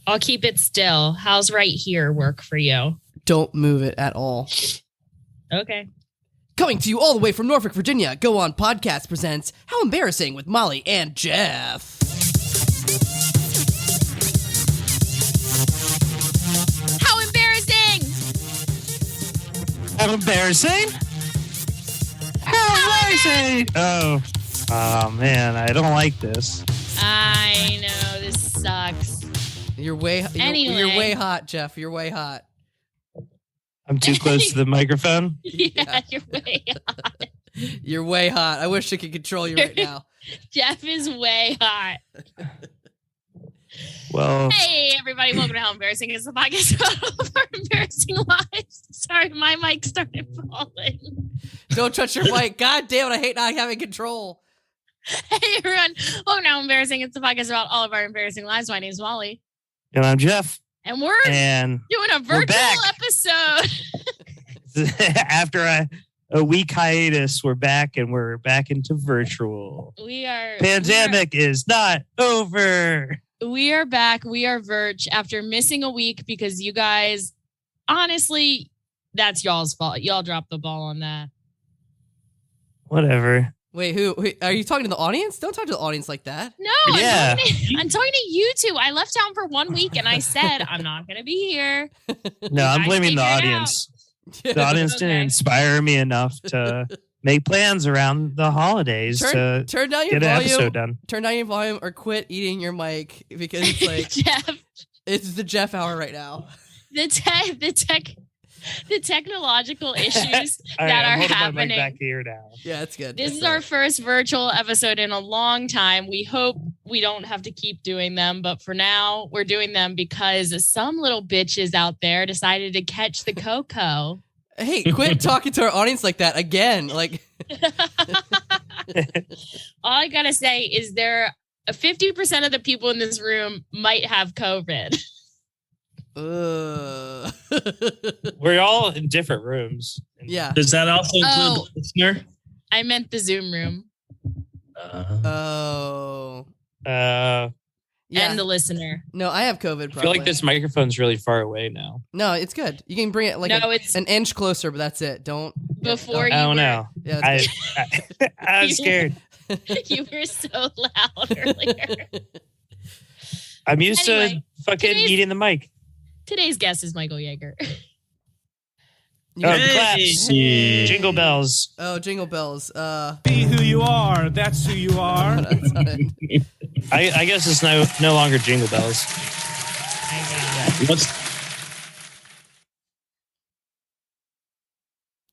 I'll keep it still. How's right here work for you? Don't move it at all. Okay. Coming to you all the way from Norfolk, Virginia, Go On Podcast presents How Embarrassing with Molly and Jeff. How embarrassing! How embarrassing? How embarrassing! Oh man, I don't like this. I know, this sucks. You're way hot, Jeff. You're way hot. I'm too close to the microphone. Yeah, you're way hot. You're way hot. I wish I could control you right now. Jeff is way hot. Well, hey everybody, welcome to How Embarrassing Is the podcast about all of our embarrassing lives. Sorry, my mic started falling. Don't touch your mic. God damn it, I hate not having control. Hey everyone, welcome to How Embarrassing It's the podcast about all of our embarrassing lives. My name's Molly. and I'm Jeff. And we're doing a virtual episode. After a week hiatus, we're back and we're back into virtual. Pandemic is not over. We are back. We are Verge after missing a week because you guys, honestly, that's y'all's fault. Y'all dropped the ball on that. Whatever. Wait, who are you talking to the audience? Don't talk to the audience like that. No, yeah. I'm talking to you two. I left town for 1 week and I said, I'm not going to be here. No, I'm blaming the audience. The audience didn't inspire me enough to make plans around the holidays to turn down your get an volume, episode done. Turn down your volume or quit eating your mic because it's like Jeff. It's the Jeff hour right now. The technological issues Right, that I'm are holding happening. my mic back here now. Yeah, it's good. This is our first virtual episode in a long time. We hope we don't have to keep doing them, but for now, we're doing them because some little bitches out there decided to catch the cocoa. Hey, quit talking to our audience like that again. Like, all I gotta say is 50% of the people in this room might have COVID. We're all in different rooms. Yeah. Does that also include the listener? I meant the Zoom room. Yeah. And the listener. No, I have COVID. Probably. I feel like this microphone's really far away now. No, it's good. You can bring it like an inch closer, but that's it. Don't. Before I don't know. Yeah, I was scared. You were so loud earlier. I'm used to fucking eating the mic. Today's guest is Michael Yeager. Claps. Hey. Jingle bells. Oh, jingle bells. Be who you are. That's who you are. I guess it's no longer jingle bells. What's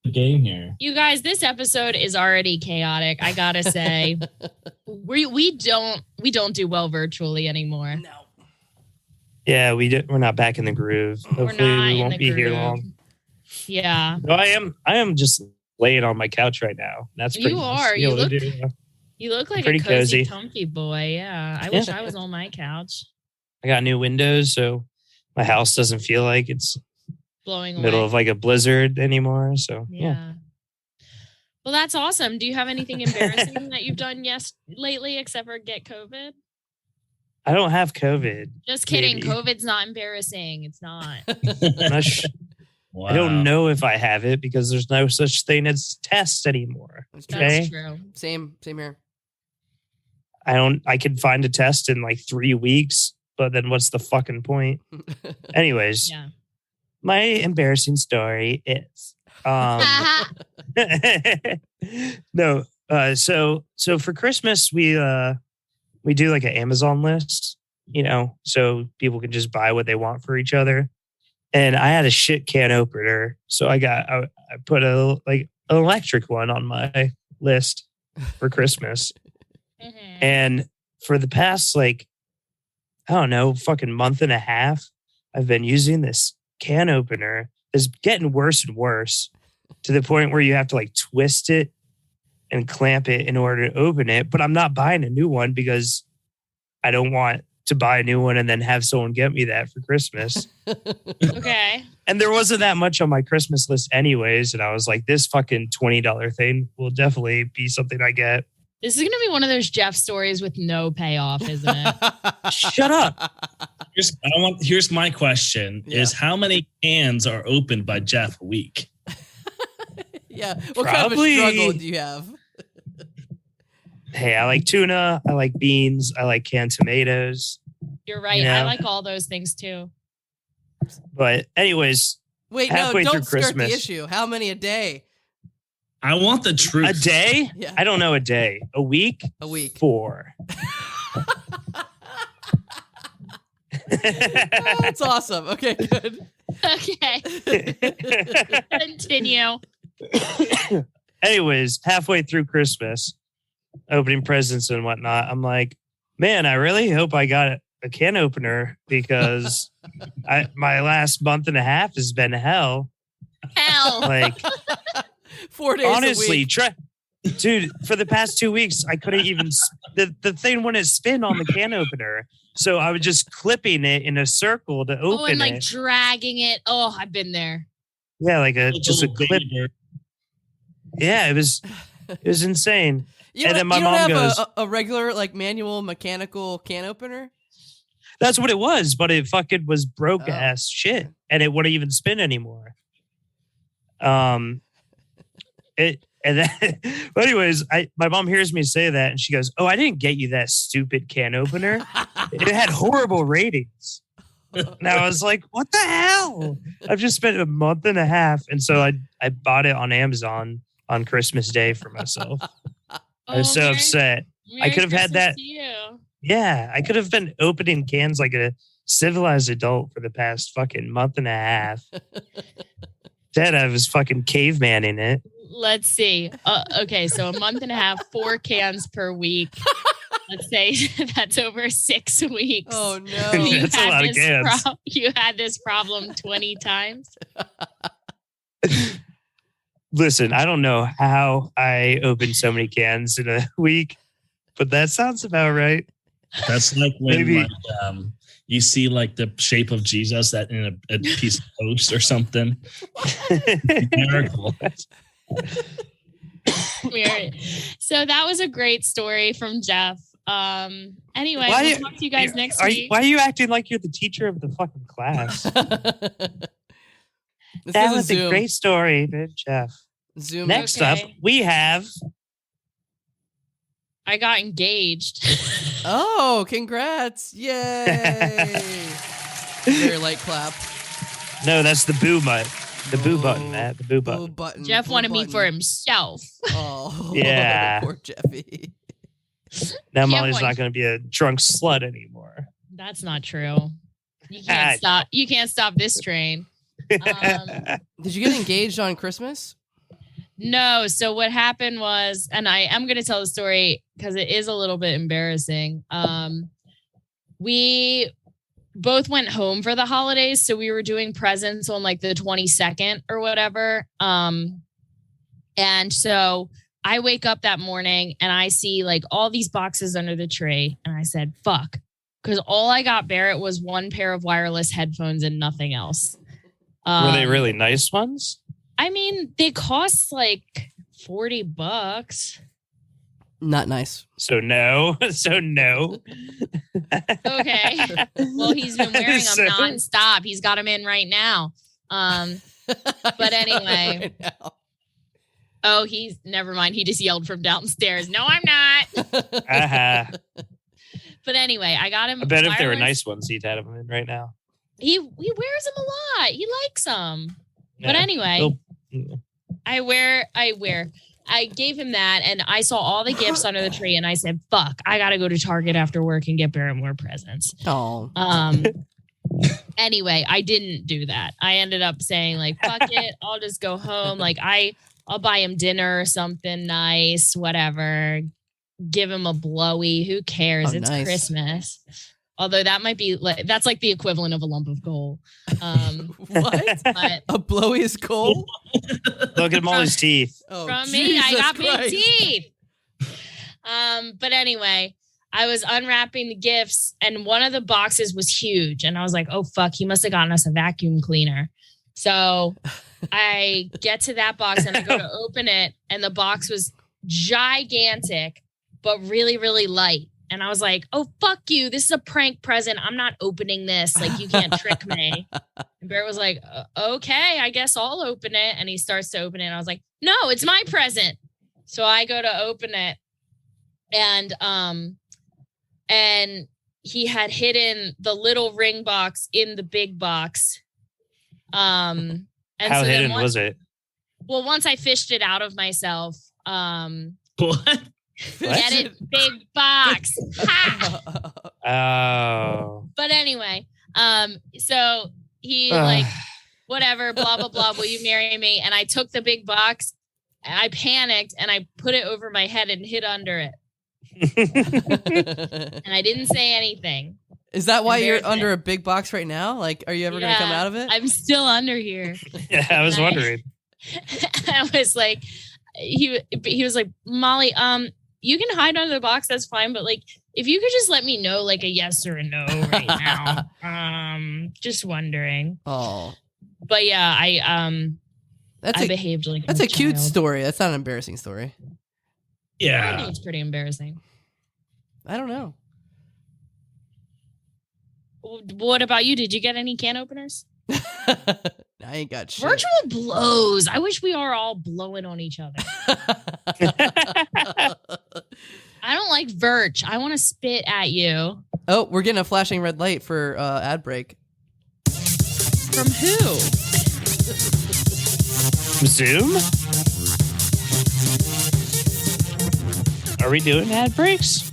the game here? You guys, this episode is already chaotic. I gotta say, we don't do well virtually anymore. No. Yeah, we're not back in the groove. Hopefully we won't be here long. Yeah. No, I am just laying on my couch right now. That's pretty you nice are. to be You able look. to do. You look like Pretty a cozy, cozy. comfy boy. Yeah. I wish I was on my couch. I got new windows, so my house doesn't feel like it's Blowing away. middle of like a blizzard anymore. So Yeah. Well, that's awesome. Do you have anything embarrassing that you've done lately except for get COVID? I don't have COVID. Just kidding. Maybe. COVID's not embarrassing. It's not. I'm not Wow. I don't know if I have it because there's no such thing as tests anymore. That's Okay. true. Same here. I could find a test in like 3 weeks, but then what's the fucking point? Anyways, Yeah. my embarrassing story is no. So for Christmas we do like an Amazon list, so people can just buy what they want for each other. And I had a shit can opener, so I put an electric one on my list for Christmas. Mhm. And for the past fucking month and a half, I've been using this can opener. It's getting worse and worse to the point where you have to twist it and clamp it in order to open it. But I'm not buying a new one because I don't want to buy a new one and then have someone get me that for Christmas. Okay. And there wasn't that much on my Christmas list anyways. And I was like, this fucking $20 thing will definitely be something I get. This is going to be one of those Jeff stories with no payoff, isn't it? Shut up. Here's my question: Is how many cans are opened by Jeff a week? Yeah. What kind of a struggle do you have? Hey, I like tuna. I like beans. I like canned tomatoes. You're right. You know? I like all those things too. But anyways, wait, halfway no, through don't skirt Christmas, the issue. How many a day? I want the truth. a day? Yeah. I don't know a day. A week? A week. 4. That's awesome. Okay, good. Okay. Continue. Anyways, halfway through Christmas, opening presents and whatnot, I'm like, man, I really hope I got a can opener because my last month and a half has been hell. Hell. Like, 4 days honestly, a week. dude, for the past 2 weeks, I couldn't even, the thing wouldn't spin on the can opener. So I was just clipping it in a circle to open and like it. dragging it. Oh, I've been there. Yeah, like just a clip. Yeah, it was insane. And then my mom have goes, a regular like manual mechanical can opener? that's what it was, but it fucking was broke ass shit, and it wouldn't even spin anymore. But anyways, my mom hears me say that, and she goes, "Oh, I didn't get you that stupid can opener. It had horrible ratings." And I was like, "What the hell? I've just spent a month and a half," and so I bought it on Amazon on Christmas Day for myself. I was so upset. I could have had that. Yeah, I could have been opening cans like a civilized adult for the past fucking month and a half. Instead, I was fucking cavemanning it. Let's see. Okay, so a month and a half, 4 cans per week. Let's say that's over 6 weeks. Oh no, That's a lot of cans. You had this problem 20 times. Listen, I don't know how I opened so many cans in a week, but that sounds about right. That's like when Maybe. like, you see like the shape of Jesus that in a piece of toast or something. Miracle. Weird. So that was a great story from Jeff. Anyway, we'll talk to you guys next week. Why are you acting like you're the teacher of the fucking class? This That is was a Zoom. great story, Jeff. Zoom. Next Okay. up, we have. I got engaged. Oh, congrats! Yay! Very light clap. No, that's the boo button. The boo button, Matt. The boo Boo button. button. Jeff boo wanted me button. for himself. Oh, Yeah. Poor Jeffy. Now Jeff Molly's wanted- not going to be a drunk slut anymore. That's not true. You can't stop. You can't stop this train. Did you get engaged on Christmas? No. So what happened was, and I am going to tell the story because it is a little bit embarrassing. We both went home for the holidays. So we were doing presents on like the 22nd or whatever. And so I wake up that morning and I see like all these boxes under the tree. And I said, fuck. Because all I got Barrett was one pair of wireless headphones and nothing else. Were they really nice ones? I mean, they cost like $40. Not nice. So no. So no. Okay. Well, he's been wearing them So- nonstop. He's got them in right now. But anyway. Right now. Oh, he's never mind. He just yelled from downstairs. No, I'm not. Uh-huh. But anyway, I got him. I bet if they were wireless- nice ones, he'd have them in right now. He wears them a lot. He likes them. But Yeah. anyway, They'll- I gave him that and I saw all the gifts under the tree and I said, fuck, I got to go to Target after work and get Barrett more presents. Oh. Anyway, I didn't do that. I ended up saying like, fuck it. I'll just go home. Like I'll buy him dinner or something nice, whatever. Give him a blowy. Who cares? Oh, It's nice. Christmas. Although that might be like, that's like the equivalent of a lump of coal. What? But A blowy is cold? Look at Molly's teeth. Oh, from me, I Jesus got Christ. big teeth. But anyway, I was unwrapping the gifts and one of the boxes was huge. And I was like, oh, fuck, he must have gotten us a vacuum cleaner. So I get to that box and I go to open it and the box was gigantic, but really, really light. And I was like, oh, fuck you. This is a prank present. I'm not opening this. Like, you can't trick me. And Barrett was like, okay, I guess I'll open it. And he starts to open it. And I was like, no, it's my present. So I go to open it. And he had hidden the little ring box in the big box. And how so hidden was it? Well, once I fished it out of myself, What? get it, big box. Ha! Oh. But anyway, so he like, whatever, blah, blah, blah. Will you marry me? And I took the big box. I panicked and I put it over my head and hid under it. And I didn't say anything. Is that why you're under a big box right now? Like, are you ever going to come out of it? I'm still under here. Yeah, I was wondering. I was like, he was like, Molly, you can hide under the box. That's fine. But like, if you could just let me know like a yes or a no right now. Just wondering. Oh. But yeah, I behaved like that's a cute story. That's not an embarrassing story. Yeah. I think it's pretty embarrassing. I don't know. What about you? Did you get any can openers? I ain't got shit. Virtual blows. I wish we are all blowing on each other. I don't like Virch. I want to spit at you. Oh, we're getting a flashing red light for ad break. From who? Zoom? Are we doing ad breaks?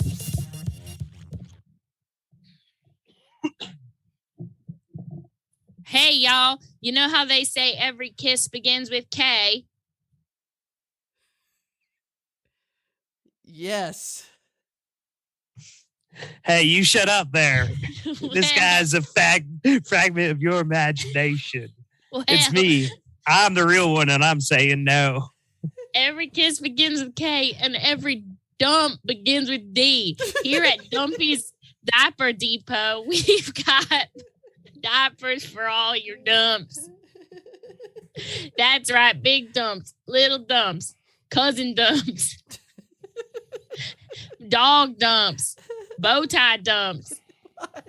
Hey, y'all. You know how they say every kiss begins with K? Yes. Hey, you shut up there. This guy's a fragment of your imagination. Well, It's me. I'm the real one, and I'm saying no. Every kiss begins with K, and every dump begins with D. Here at Dumpy's Diaper Depot, we've got diapers for all your dumps. That's right. Big dumps, little dumps, cousin dumps, dog dumps, bow tie dumps,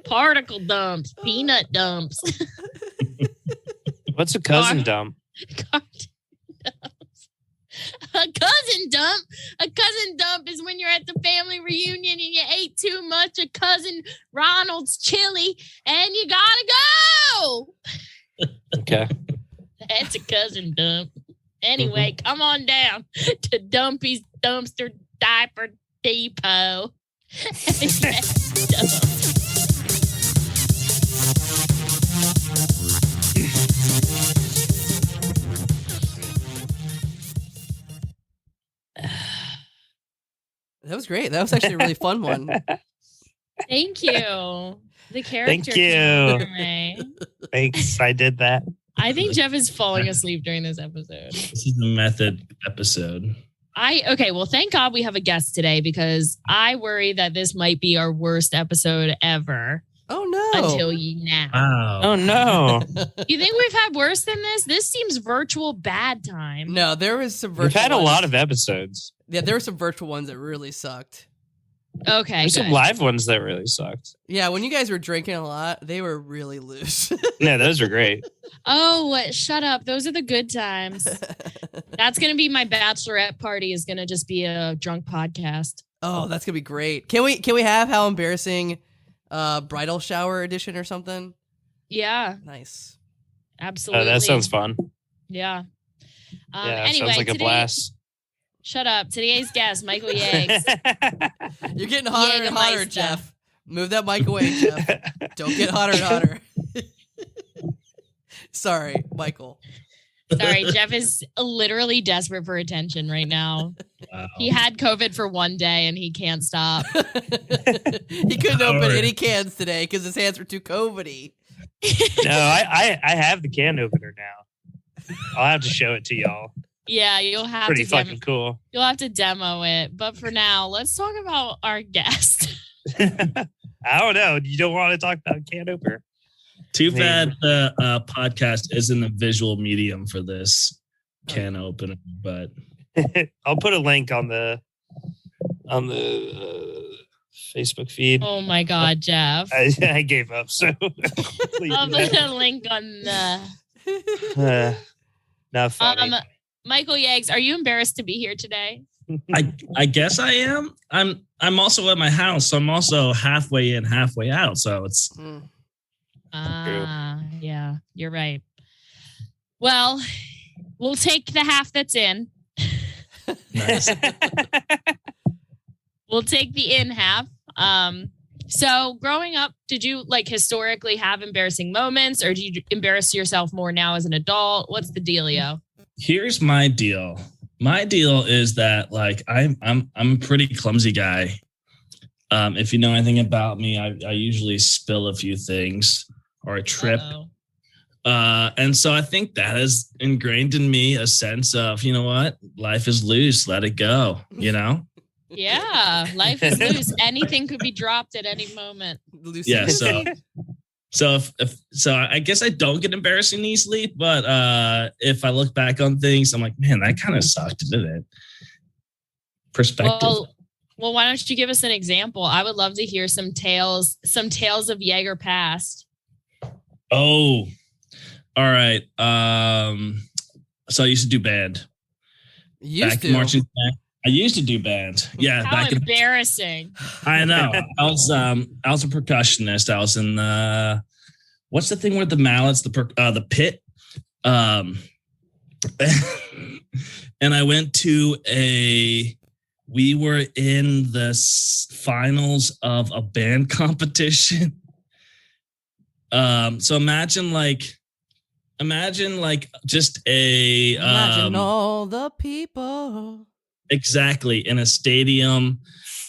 particle dumps, peanut dumps. What's a cousin dump? A cousin dump. A cousin dump is when you're at the family reunion and you ate too much of cousin Ronald's chili and you gotta go. Okay. That's a cousin dump. Anyway, come on down to Dumpy's Dumpster Diaper Depot. That was great. That was actually a really fun one. Thank you. The character. Thank you. came over me. Thanks. I did that. I think Jeff is falling asleep during this episode. This is the method episode. Okay, well, thank God we have a guest today because I worry that this might be our worst episode ever. Oh, no. Until now. Wow. Oh, no. You think we've had worse than this? This seems virtual bad time. No, there was some virtual We've had a ones. lot of episodes. Yeah, there were some virtual ones that really sucked. Okay, There's some good. live ones that really sucked. Yeah, when you guys were drinking a lot, they were really loose. No, those were great. Oh, shut up. Those are the good times. That's going to be my bachelorette party is going to just be a drunk podcast. Oh, that's going to be great. Can we have How Embarrassing bridal shower edition or something? Yeah, Nice. absolutely. Oh, that sounds fun. Yeah. Yeah, Anyway, sounds like a blast. Shut up. Today's guest, Michael Ya Ya. You're getting hotter and hotter, Jägermeister. Jeff. Move that mic away, Jeff. Don't get hotter and hotter. Sorry, Michael. Sorry, Jeff is literally desperate for attention right now. Wow. He had COVID for one day and he can't stop. He couldn't open any cans today because his hands were too COVID-y. No, I have the can opener now. I'll have to show it to y'all. Yeah, you'll have Pretty to fucking cool. you'll have to demo it. But for now, let's talk about our guest. I don't know. You don't want to talk about can opener? Too bad the podcast isn't a visual medium for this can opener, but I'll put a link on the Facebook feed. Oh my God, Jeff. I gave up. So I'll put a link on the. Not funny. Michael Yeggs, are you embarrassed to be here today? I guess I am. I'm also at my house, so I'm also halfway in, halfway out. So it's yeah, you're right. Well, we'll take the half that's in. nice. We'll take the in half. So growing up, did you like historically have embarrassing moments, or do you embarrass yourself more now as an adult? What's the dealio? Here's my deal. My deal is that like I'm a pretty clumsy guy. If you know anything about me, I usually spill a few things or a trip. And so I think that has ingrained in me a sense of, you know what, life is loose, let it go, you know? Yeah, life is loose. Anything could be dropped at any moment. Yeah, so I guess I don't get embarrassing easily, but if I look back on things, I'm like, man, that kind of sucked, didn't it? Perspective. Well, why don't you give us an example? I would love to hear some tales of Jaeger past. Oh, all right. So I used to do band. Marching band. I used to do band. Yeah. How embarrassing. I know. I was a percussionist. I was in what's the thing with the mallets, the pit. And I went to we were in the finals of a band competition. So imagine just imagine all the people. Exactly, in a stadium,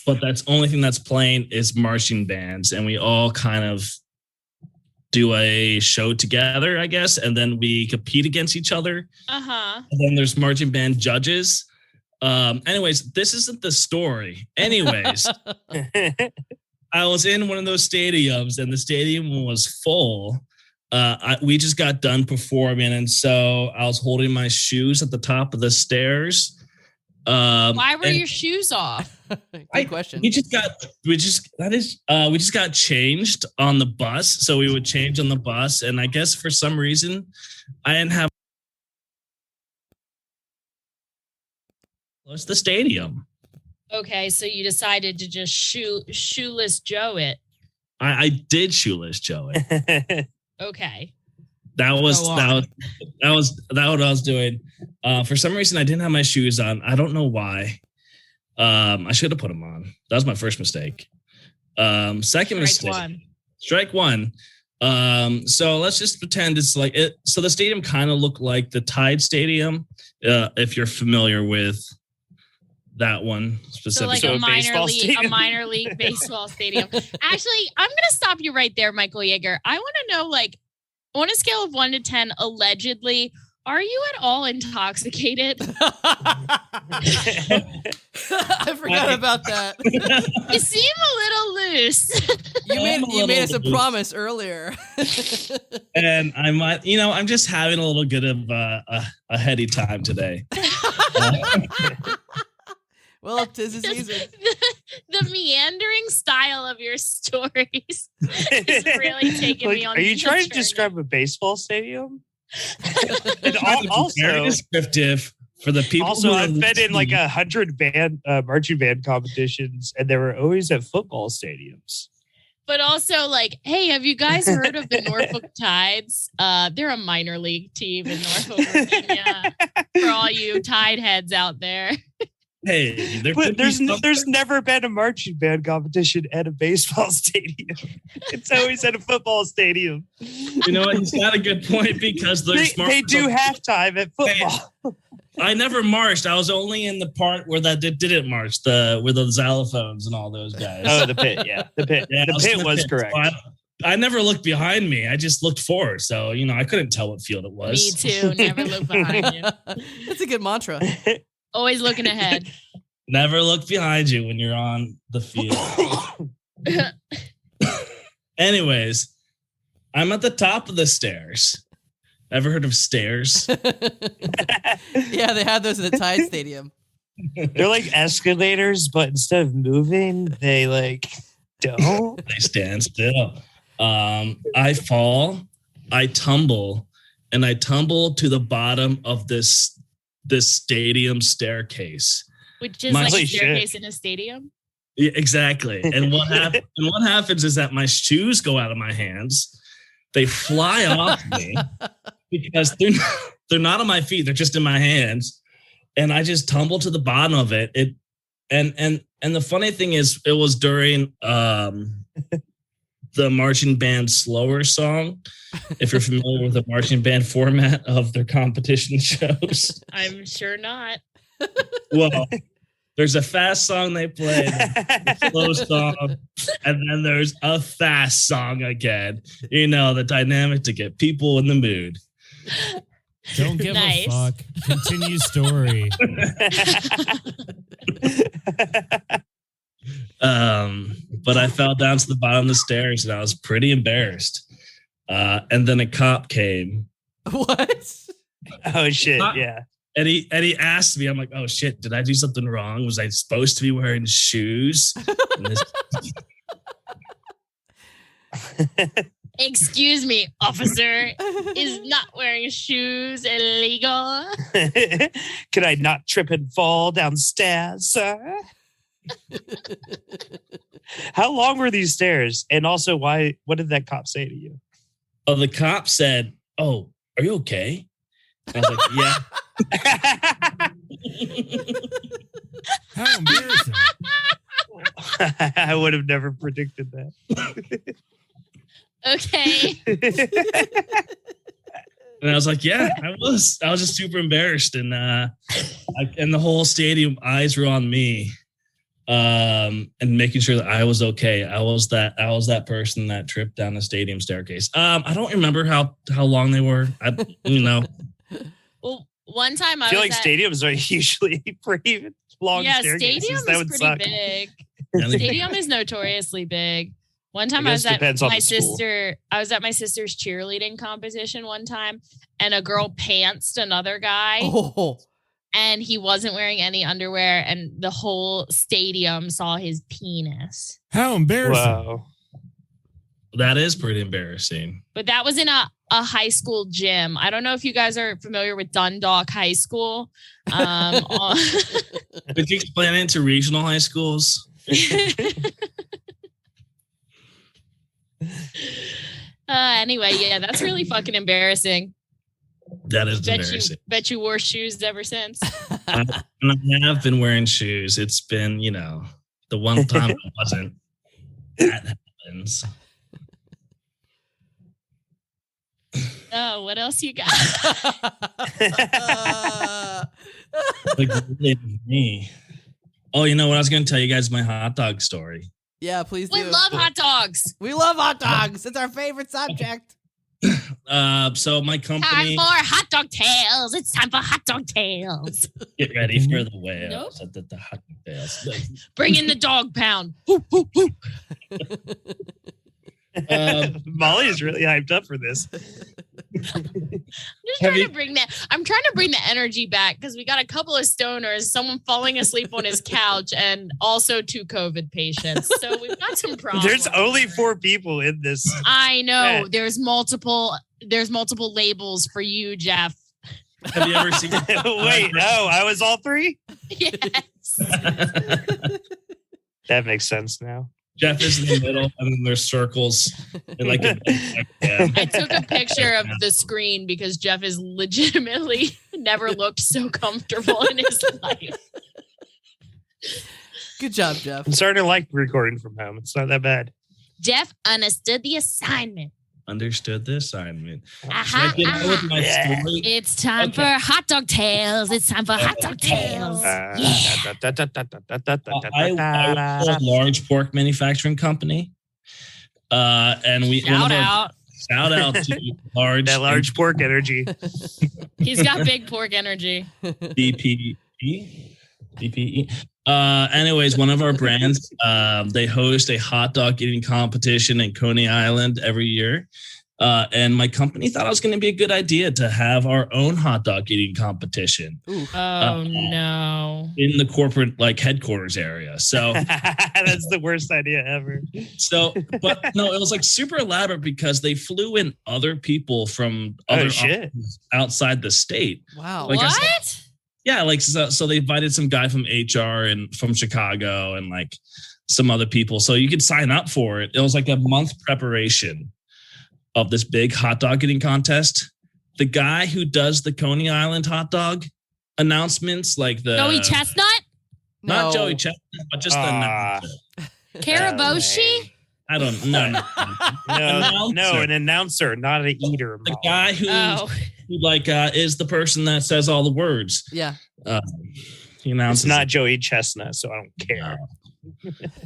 but that's only thing that's playing is marching bands, and we all kind of do a show together, I guess, and then we compete against each other. And then there's marching band judges. Anyways, this isn't the story. Anyways, I was in one of those stadiums, and the stadium was full. We just got done performing, and so I was holding my shoes at the top of the stairs. Why were your shoes off? Good question. We just got changed on the bus, so we would change on the bus, and I guess for some reason I didn't have close to the stadium. Okay, so you decided to just shoeless Joe it. I did shoeless Joe it. Okay. That was what I was doing. For some reason, I didn't have my shoes on. I don't know why. I should have put them on. That was my first mistake. Second mistake. Strike one. So let's just pretend it's like it. So the stadium kind of looked like the Tide Stadium, if you're familiar with that one specifically. So like a minor league baseball stadium. Actually, I'm going to stop you right there, Michael Yeager. I want to know, like, on a scale of 1 to 10, allegedly, are you at all intoxicated? I forgot about that. You seem a little loose. You made us a promise earlier. And I might, I'm just having a little bit of a heady time today. Well, 'tis the season. The meandering style of your stories is really taking me on. Are you trying to describe a baseball stadium? And also, very descriptive for the people. Also, I've been in like 100 marching band competitions, and they were always at football stadiums. But also, like, hey, have you guys heard of the Norfolk Tides? They're a minor league team in Norfolk, Virginia. For all you Tide heads out there. Hey, there's never been a marching band competition at a baseball stadium. It's always at a football stadium. You know what? He's got a good point because they do halftime at football. Hey, I never marched. I was only in the part where that didn't march, where the xylophones and all those guys. Oh, the pit, yeah. The pit. Yeah, the pit was correct. So I never looked behind me. I just looked forward. So, I couldn't tell what field it was. Me too. Never look behind you. That's a good mantra. Always looking ahead. Never look behind you when you're on the field. Anyways, I'm at the top of the stairs. Ever heard of stairs? Yeah, they had those at the Tide Stadium. They're like escalators, but instead of moving, they like don't. They stand still. I fall, I tumble, and I tumble to the bottom of this stadium staircase. Which is like a staircase in a stadium. Yeah, exactly. And what happens is that my shoes go out of my hands. They fly off me because they're not on my feet. They're just in my hands. And I just tumble to the bottom of it. And the funny thing is, it was during the marching band slower song. If you're familiar with the marching band format of their competition shows. I'm sure not. Well, there's a fast song they play, a slow song, and then there's a fast song again. You know, the dynamic to get people in the mood. Don't give a fuck. Continue story. But I fell down to the bottom of the stairs and I was pretty embarrassed. And then a cop came. What? Oh shit! Yeah. And he asked me, I'm like, oh shit, did I do something wrong? Was I supposed to be wearing shoes? Excuse me, officer. Is not wearing shoes illegal? Could I not trip and fall downstairs, sir? How long were these stairs? And also, what did that cop say to you? Oh, the cop said, oh, are you okay? And I was like, yeah. How embarrassing. I would have never predicted that. Okay. And I was like, yeah, I was just super embarrassed. And and the whole stadium eyes were on me. And making sure that I was okay. I was that person that tripped down the stadium staircase. I don't remember how long they were. Well, one time I feel like stadiums are usually pretty long. Yeah, staircases. stadium That is would pretty suck. big. Stadium is notoriously big. One time I was at my sister's cheerleading competition one time, and a girl pantsed another guy. Oh. And he wasn't wearing any underwear, and the whole stadium saw his penis. How embarrassing. Wow. That is pretty embarrassing. But that was in a high school gym. I don't know if you guys are familiar with Dundalk High School. Could you explain it to regional high schools? Anyway, yeah, that's really fucking embarrassing. That is embarrassing. Bet you wore shoes ever since. And I have been wearing shoes. It's been, the one time I wasn't. That happens. Oh, what else you got? Like me. Oh, you know what? I was going to tell you guys my hot dog story. Yeah, please do. We love hot dogs. We love hot dogs. It's our favorite subject. So my company. Time for hot dog tales. It's time for hot dog tales. Get ready for the whales. Nope. The hot dog tales. Bring in the dog pound. Molly is really hyped up for this. I'm trying to bring the energy back because we got a couple of stoners, someone falling asleep on his couch, and also 2 COVID patients. So we've got some problems. There's only 4 people in this. I know. There's multiple labels for you, Jeff. Have you ever seen? Wait, no, I was all 3? Yes. That makes sense now. Jeff is in the middle, and then there's circles. And I took a picture of the screen because Jeff is legitimately never looked so comfortable in his life. Good job, Jeff. I'm starting to like recording from home. It's not that bad. Jeff understood the assignment. Understood the assignment. It's time for hot dog tales. It's time for hot dog tales. I work for a large pork manufacturing company. And we shout out to large pork energy. He's got big pork energy. DPE. Anyways, one of our brands, they host a hot dog eating competition in Coney Island every year. And my company thought it was going to be a good idea to have our own hot dog eating competition. Oh no! In the corporate headquarters area. So that's the worst idea ever. So, but no, it was super elaborate because they flew in other people from other offices outside the state. Wow! What? So they invited some guy from HR and from Chicago and some other people. So you could sign up for it. It was a month preparation of this big hot dog eating contest. The guy who does the Coney Island hot dog announcements, Joey Chestnut? Not Joey Chestnut, but just the announcer. Karaboshi? I don't know. No, an announcer, not an eater. The guy who is the person that says all the words. Yeah. It's not Joey Chestnut, so I don't care. No.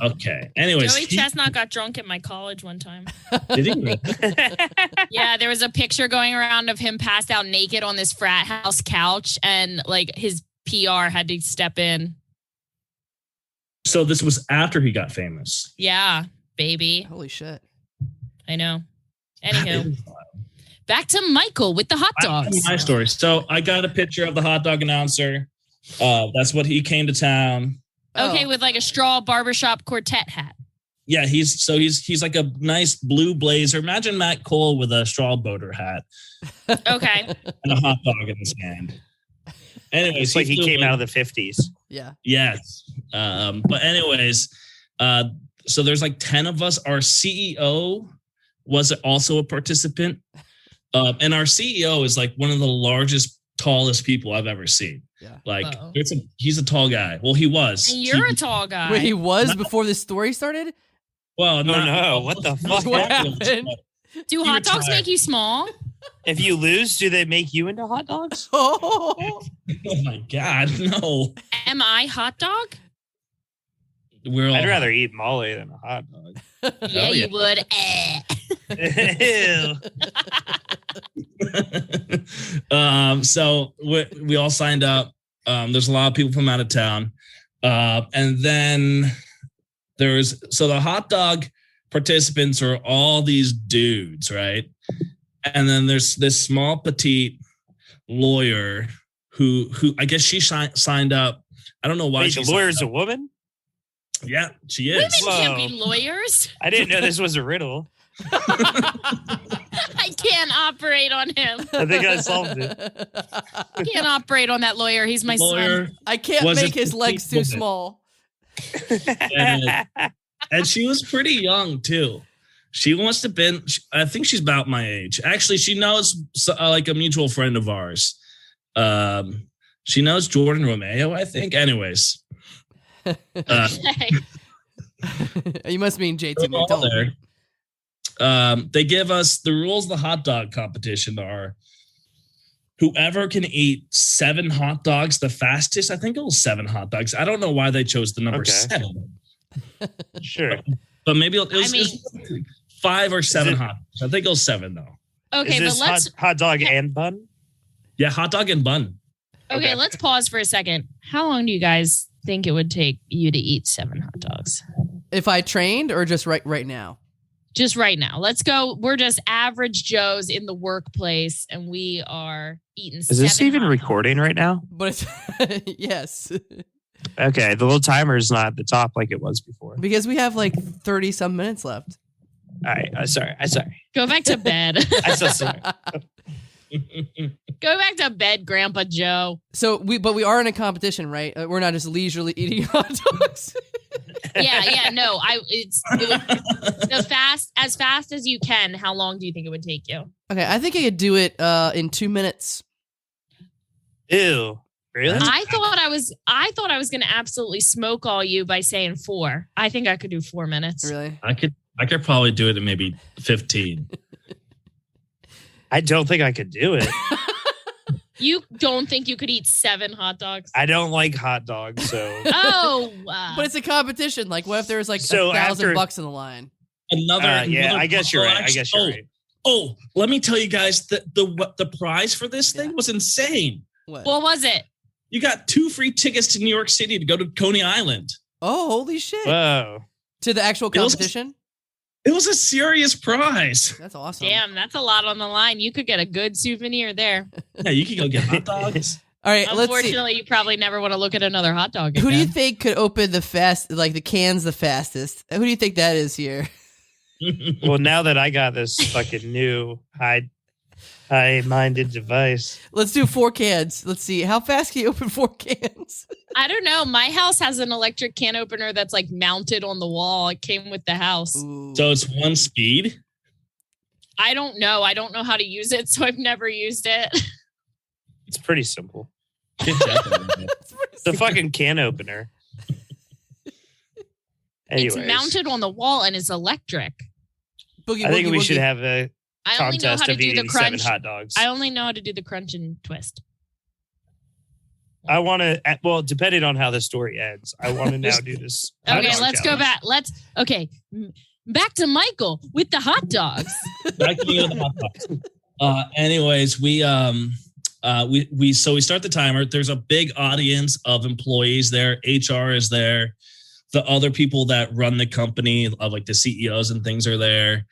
Okay. Anyways, Joey Chestnut got drunk at my college one time. Did he? Yeah, there was a picture going around of him passed out naked on this frat house couch, and his PR had to step in. So this was after he got famous. Yeah, baby. Holy shit. I know. Anywho, back to Michael with the hot dogs. My story. So I got a picture of the hot dog announcer. That's what he came to town. Okay, with a straw barbershop quartet hat. Yeah, he's a nice blue blazer. Imagine Matt Cole with a straw boater hat. Okay. And a hot dog in his hand. Anyways, it's he came out of the 50s. Yeah. Yes. But anyways, so there's 10 of us. Our CEO was also a participant. And our CEO is one of the largest, tallest people I've ever seen. Yeah. He's a tall guy. Well, he was. And you're a tall guy. Wait, he was before this story started? Well, no. What the fuck? What happened? Do hot dogs make you small? If you lose, do they make you into hot dogs? Oh my God, no. Am I hot dog? I'd rather eat Molly than a hot dog. Yeah, you would. So we all signed up. There's a lot of people from out of town. And then the hot dog participants are all these dudes, right? And then there's this small petite lawyer who I guess she signed up. I don't know why. Wait, the lawyer's a woman? Yeah, she is. Women can't be lawyers. I didn't know this was a riddle. I can't operate on him. I think I solved it. I can't operate on that lawyer. He's my son. I can't make his legs too small. And she was pretty young too. She must have been, I think she's about my age. Actually, she knows a mutual friend of ours. She knows Jordan Romeo, I think. Anyways. You must mean JT McDonald. They give us the rules of the hot dog competition are whoever can eat 7 hot dogs the fastest. I think it was 7 hot dogs. I don't know why they chose the number 7. Sure. But maybe it was 5 or 7 hot dogs. I think it was 7 though. Okay, but let's hot dog and bun? Yeah, hot dog and bun. Okay, let's pause for a second. How long do you guys think it would take you to eat 7 hot dogs? If I trained or just right now? Just right now. Let's go. We're just average Joes in the workplace, and we are eating 7 Is this even hot recording right now? But it's yes. Okay, the little timer is not at the top like it was before. Because we have 30 some minutes left. All right, I'm sorry. Go back to bed. I'm so sorry. Go back to bed, Grandpa Joe. So we are in a competition, right? We're not just leisurely eating hot dogs. Yeah, no. As fast as you can. How long do you think it would take you? Okay, I think I could do it in 2 minutes. Ew. Really? I thought I was going to absolutely smoke all you by saying 4. I think I could do 4 minutes. Really? I could probably do it in maybe 15. I don't think I could do it. You don't think you could eat 7 hot dogs? I don't like hot dogs, so. Oh, but it's a competition. What if there's so $1,000 in the line? Another I guess you're right. Oh, let me tell you guys the prize for this thing was insane. What was it? You got 2 free tickets to New York City to go to Coney Island. Oh, holy shit! Whoa! To the actual competition? It was a serious prize. That's awesome. Damn, that's a lot on the line. You could get a good souvenir there. Yeah, you could go get hot dogs. All right, let's see. Unfortunately, you probably never want to look at another hot dog again. Who do you think could open the cans the fastest? Who do you think that is here? Well, now that I got this fucking new high-minded device. Let's do 4 cans. Let's see. How fast can you open 4 cans? I don't know. My house has an electric can opener that's like mounted on the wall. It came with the house. Ooh. So it's one speed? I don't know. I don't know how to use it, so I've never used it. It's pretty simple. Good job. The fucking can opener. Anyways, It's mounted on the wall and it's electric. Boogie, I think woogie, we woogie. should have a I only know how contest to of do the eating 7 crunch. hot dogs. I only know how to do the crunch and twist. I want to, well, depending on how the story ends, I want to now do this. hot Okay, dog let's go challenge. back. Back to Michael with the hot dogs. Back to you with the hot dogs. Anyways, we start the timer. There's a big audience of employees there. HR is there. The other people that run the company, of like the CEOs and things, are there.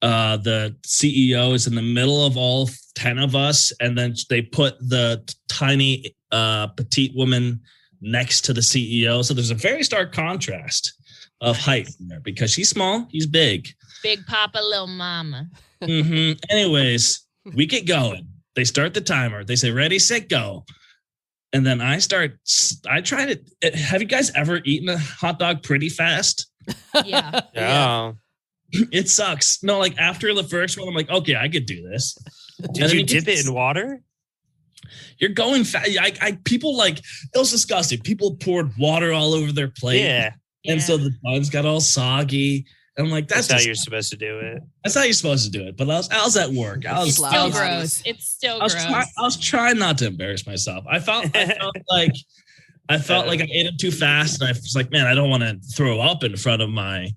The CEO is in the middle of all 10 of us, and then they put the tiny petite woman next to the CEO. So there's a very stark contrast of height there because she's small, he's big. Big Papa, little mama. Mm-hmm. Anyways, we get going. They start the timer. They say, ready, set, go. And then I try to, have you guys ever eaten a hot dog pretty fast? Yeah. Oh. It sucks. No, like after the first one, I'm like, okay, I could do this. Did you dip it in water? You're going fast. People like, it was disgusting. People poured water all over their plate. Yeah. And so the buns got all soggy. And I'm like, that's how you're supposed to do it. That's how you're supposed to do it. But I was at work. It's still gross. It's still gross. I was trying not to embarrass myself. I felt like I ate it too fast. And I was like, man, I don't want to throw up in front of my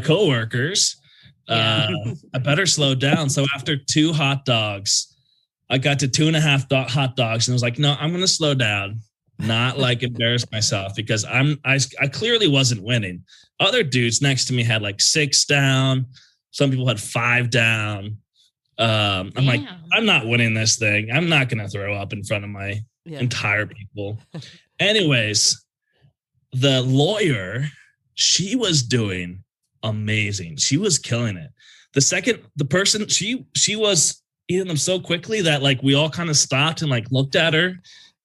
coworkers. I better slow down. So after 2 hot dogs, I got to 2.5 hot dogs and I was like, no, I'm going to slow down, not like embarrass myself because I clearly wasn't winning. Other dudes next to me had like 6 down. Some people had 5 down. I'm like, I'm not winning this thing. I'm not going to throw up in front of my entire people. Anyways, the lawyer, she was doing amazing. She was killing it. The person, she was eating them so quickly that like we all kind of stopped and like looked at her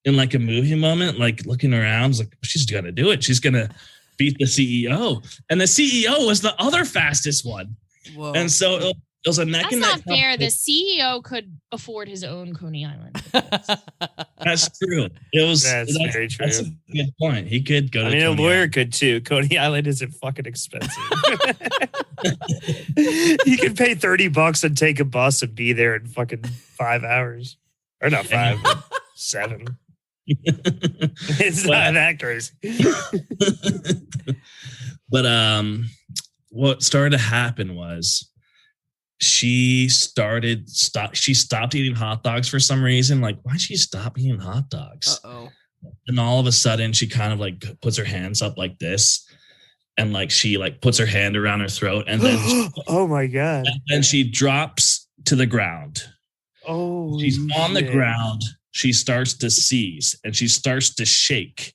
in like a movie moment, like looking around, like she's gonna do it. She's gonna beat the CEO, and the CEO was the other fastest one. Whoa. And so it was a neck and neck. That's not fair. The CEO could afford his own Coney Island. That's true. That's very true. That's a good point. He could go. A lawyer could too. Coney Island isn't fucking expensive. You can pay $30 and take a bus and be there in fucking 5 hours, or not 5, but 7. It's not that crazy. But what started to happen was she stopped eating hot dogs for some reason. Like, why'd she stop eating hot dogs? And all of a sudden she kind of like puts her hands up like this and like she like puts her hand around her throat and then oh my god. And then she drops to the ground. Oh, she's on the ground. She starts to seize and she starts to shake.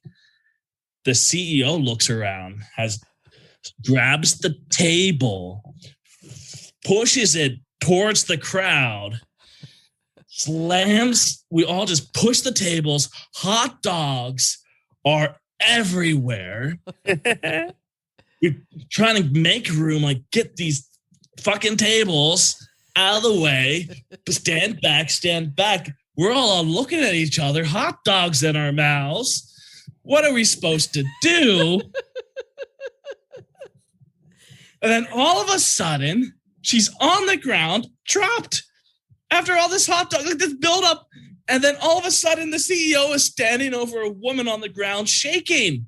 The CEO looks around, grabs the table, pushes it towards the crowd, slams. We all just push the tables. Hot dogs are everywhere. We're trying to make room, like get these fucking tables out of the way. Stand back. We're all looking at each other, hot dogs in our mouths. What are we supposed to do? And then all of a sudden, she's on the ground, dropped. After all this hot dog, like this build up. And then all of a sudden, the CEO is standing over a woman on the ground, shaking.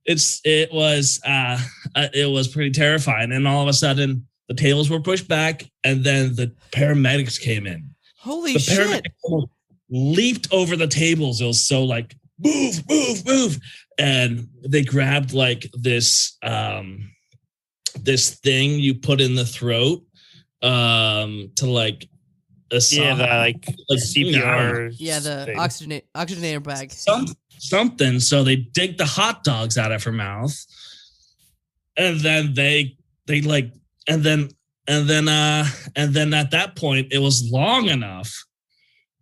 It was pretty terrifying. And all of a sudden, the tables were pushed back, and then the paramedics came in. Holy shit. Paramedics leaped over the tables. It was so like, move. And they grabbed like this this thing you put in the throat to like the like CPR. The thing. oxygenator bag. Something. So they dig the hot dogs out of her mouth, and then they like, and then at that point it was long enough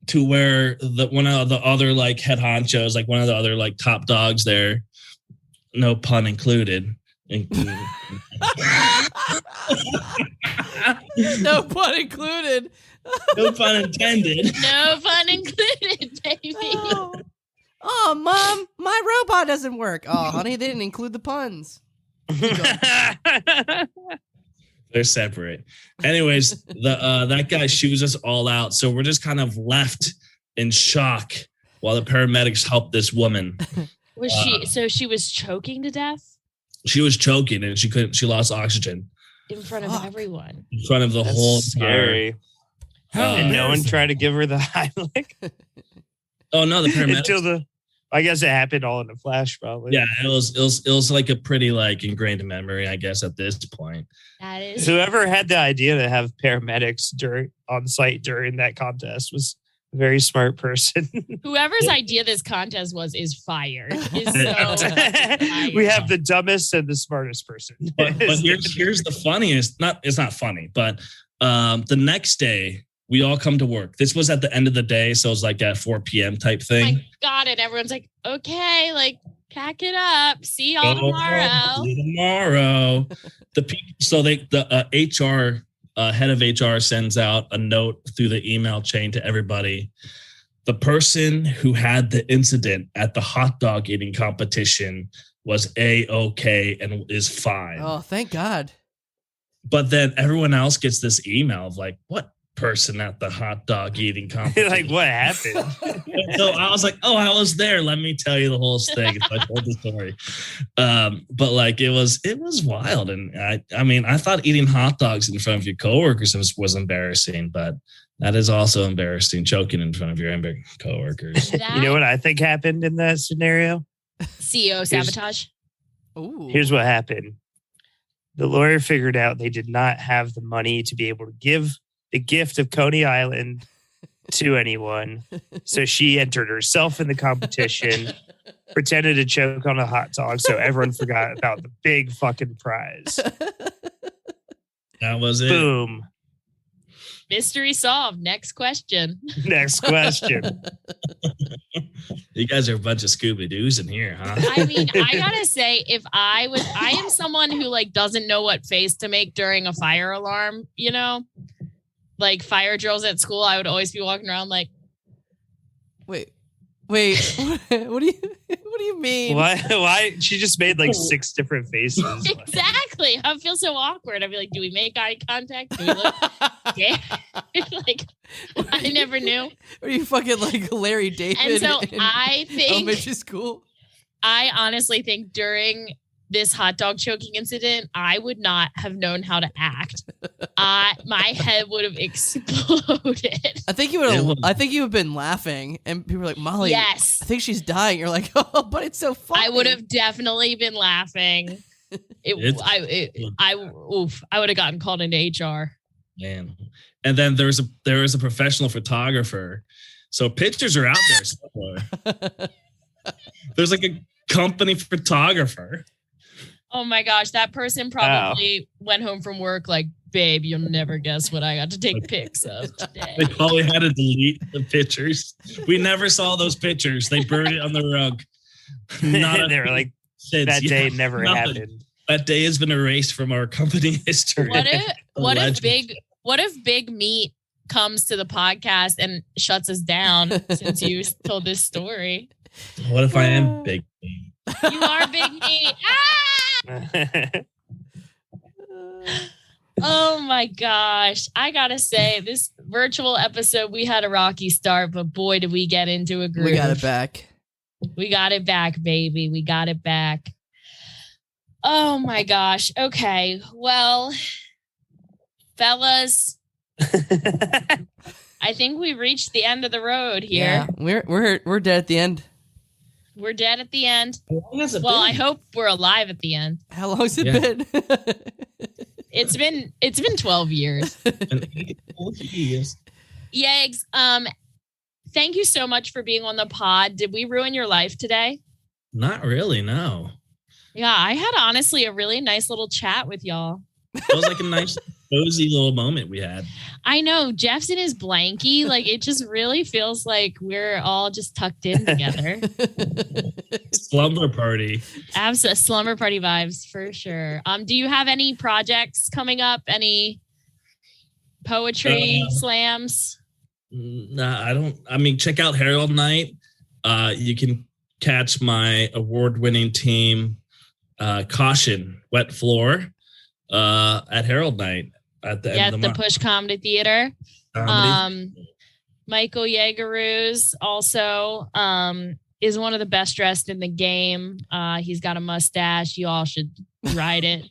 to where one of the other like head honchos, like one of the other like top dogs there, no pun included. No pun included. No pun intended. No pun included, baby. Oh, Mom, my robot doesn't work. Oh, honey, they didn't include the puns. They're separate. Anyways, that guy shoes us all out. So we're just kind of left in shock while the paramedics help this woman. Was she was choking to death? She was choking and she lost oxygen. In front of everyone. In front of the whole scary. And no one tried to give her the Heimlich. Oh no, the paramedics. I guess it happened all in a flash, probably. Yeah, it was like a pretty like ingrained memory, I guess, at this point. That is. Whoever had the idea to have paramedics on site during that contest was a very smart person. Whoever's idea this contest is fired. We have the dumbest and the smartest person. But here's the funniest. It's not funny, but the next day we all come to work. This was at the end of the day, so it was like at 4 p.m. type thing. My God, and everyone's like, okay, like pack it up. See y'all tomorrow. See you tomorrow. The HR head of HR sends out a note through the email chain to everybody. The person who had the incident at the hot dog eating competition was A-OK and is fine. Oh, thank God. But then everyone else gets this email of like, what person at the hot dog eating competition? Like, what happened? So I was like, oh, I was there. Let me tell you the whole thing. So I told the story. But like, it was wild. And I mean, I thought eating hot dogs in front of your coworkers was embarrassing, but that is also embarrassing, choking in front of your coworkers. You know what I think happened in that scenario? CEO sabotage. Here's what happened. The lawyer figured out they did not have the money to be able to give the gift of Coney Island to anyone. So she entered herself in the competition, pretended to choke on a hot dog so everyone forgot about the big fucking prize. That was it. Boom. Mystery solved. Next question. Next question. You guys are a bunch of Scooby-Doos in here, huh? I mean, I gotta say, I am someone who like doesn't know what face to make during a fire alarm, you know? Like fire drills at school, I would always be walking around like, wait, what do you mean? Why? She just made like 6 different faces. Exactly. I feel so awkward. I'd be like, do we make eye contact? Do we look? Yeah. Like, I never knew. Are you fucking like Larry David? And so I think elementary school. I honestly think during this hot dog choking incident, I would not have known how to act. My head would have exploded. I think you would have been laughing, and people were like, "Molly, yes, I think she's dying." You're like, "Oh, but it's so funny." I would have definitely been laughing. I would have gotten called into HR. Man, and then there was a professional photographer, so pictures are out there somewhere. There's like a company photographer. Oh my gosh, that person probably went home from work like, babe, you'll never guess what I got to take pics of today. They probably had to delete the pictures. We never saw those pictures. They burned it on the rug. They were like, that day never happened. That day has been erased from our company history. What if Big Meat comes to the podcast and shuts us down since you told this story? What if I am Big Meat? You are Big Meat. Oh my gosh. I gotta say, this virtual episode, we had a rocky start, but boy, did we get into a groove. We got it back. We got it back, baby. We got it back. Oh my gosh. Okay. Well, fellas, I think we reached the end of the road here. Yeah, we're dead at the end. We're dead at the end. Well, I hope we're alive at the end. How long has it been? It's been 12 years. Yags, thank you so much for being on the pod. Did we ruin your life today? Not really, no. Yeah, I had honestly a really nice little chat with y'all. It was like a nice, cozy little moment we had. I know. Jeff's in his blankie. Like, it just really feels like we're all just tucked in together. Slumber party. Absolutely. Slumber party vibes for sure. Do you have any projects coming up? Any poetry slams? Nah, I don't. I mean, check out Herald Night. You can catch my award-winning team, Caution, Wet Floor, at Herald Night at the end of the month. Push Comedy Theater. Michael Ya Ya also is one of the best dressed in the game. He's got a mustache. You all should ride it.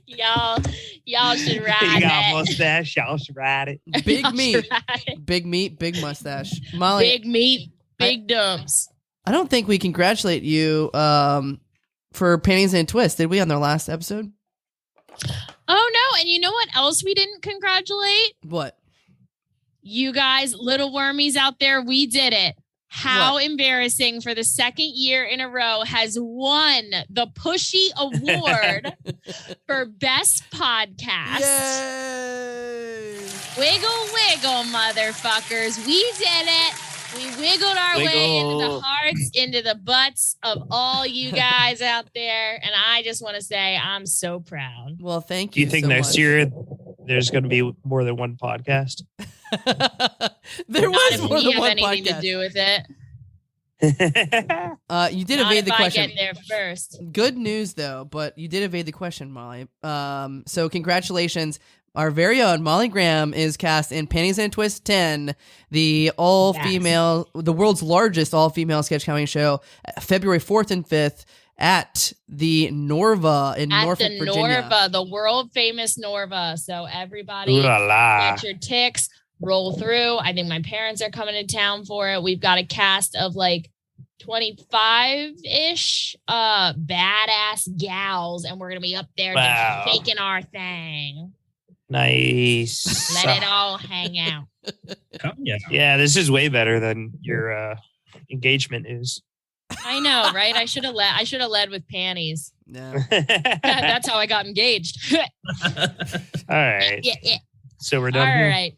Y'all should ride it. You got a mustache. Y'all should ride it. Big meat, big mustache. Molly, big meat, big dumps. I don't think we congratulate you for Panties and Twists. Did we on their last episode? Oh, no. And you know what else we didn't congratulate? What? You guys, little wormies out there, we did it. How embarrassing for the second year in a row has won the Pushy Award for Best Podcast. Yay! Wiggle, wiggle, motherfuckers. We did it. We wiggled our way into the hearts, into the butts of all you guys out there. And I just want to say I'm so proud. Well, thank you. Do you think next year there's going to be more than one podcast? There was more than one anything podcast. To do with it. You did evade the question. I get there first. Good news though, but you did evade the question, Molly. So congratulations. Our very own Molly Graham is cast in Panties and Twists 10, the all-female, the world's largest all-female sketch comedy show, February 4th and 5th at the Norva in Norfolk, Virginia. Norva, the world-famous Norva. So everybody get your ticks, roll through. I think my parents are coming to town for it. We've got a cast of like 25-ish badass gals, and we're going to be up there just faking our thing. Nice. Let it all hang out. Yeah, this is way better than your engagement news. I know, right? I should have led with panties. No. That's how I got engaged. All right. Yeah. So we're done. All here? right.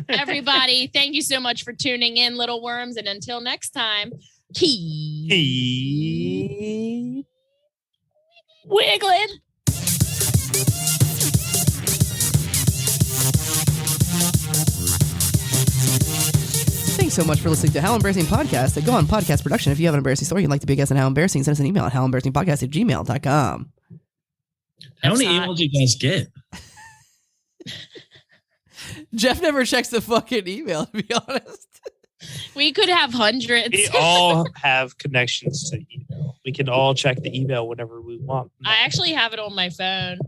Everybody, thank you so much for tuning in, little worms. And until next time, keep wiggling. Thanks so much for listening to How Embarrassing Podcast. Go on podcast production. If you have an embarrassing story you'd like to be a guest on How Embarrassing, send us an email at howembarrassingpodcast@gmail.com. How many emails do you guys get? Jeff never checks the fucking email, to be honest. We could have hundreds. We all have connections to email. We can all check the email whenever we want. I actually have it on my phone.